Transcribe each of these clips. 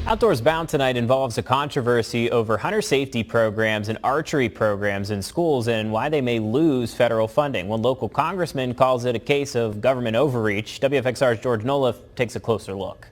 Outdoors Bound tonight involves a controversy over hunter safety programs and archery programs in schools and why they may lose federal funding. One local congressman calls it a case of government overreach. WFXR's George Noliff takes a closer look.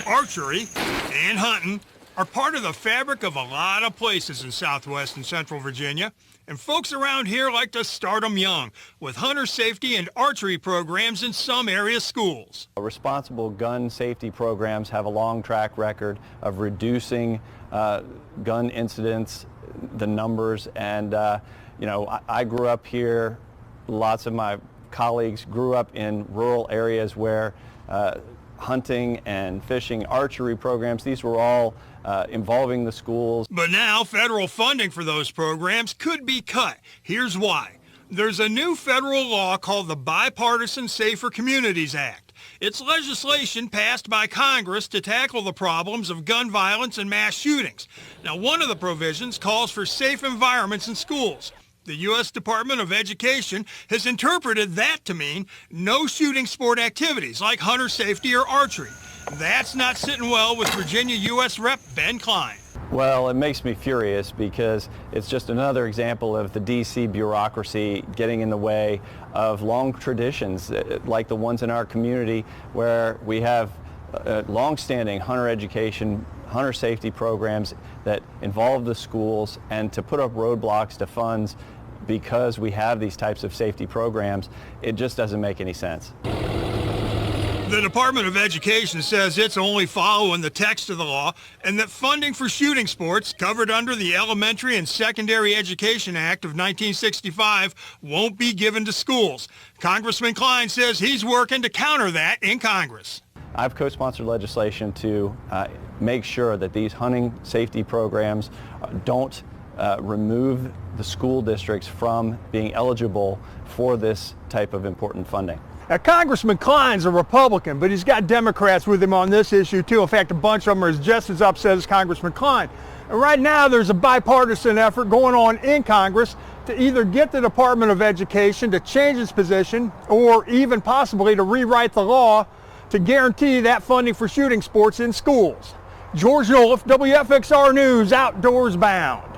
Archery and hunting are part of the fabric of a lot of places in Southwest and Central Virginia, and folks around here like to start them young with hunter safety and archery programs in some area schools. Responsible gun safety programs have a long track record of reducing gun incidents, the numbers, and I grew up here. Lots of my colleagues grew up in rural areas where hunting and fishing, archery programs, these were all involving the schools. But now federal funding for those programs could be cut. Here's why. There's a new federal law called the Bipartisan Safer Communities Act. It's legislation passed by Congress to tackle the problems of gun violence and mass shootings. Now, one of the provisions calls for safe environments in schools. The U.S. Department of Education has interpreted that to mean no shooting sport activities like hunter safety or archery. That's not sitting well with Virginia U.S. Rep. Ben Cline. Well, it makes me furious because it's just another example of the D.C. bureaucracy getting in the way of long traditions like the ones in our community where we have long-standing hunter education, hunter safety programs that involve the schools, and to put up roadblocks to funds because we have these types of safety programs, it just doesn't make any sense. The Department of Education says it's only following the text of the law and that funding for shooting sports covered under the Elementary and Secondary Education Act of 1965 won't be given to schools. Congressman Cline says he's working to counter that in Congress. I've co-sponsored legislation to make sure that these hunting safety programs don't remove the school districts from being eligible for this type of important funding. Now, Congressman Cline's a Republican, but he's got Democrats with him on this issue too. In fact, a bunch of them are just as upset as Congressman Cline. And right now there's a bipartisan effort going on in Congress to either get the Department of Education to change its position or even possibly to rewrite the law to guarantee that funding for shooting sports in schools. George Noliff, WFXR News, Outdoors Bound.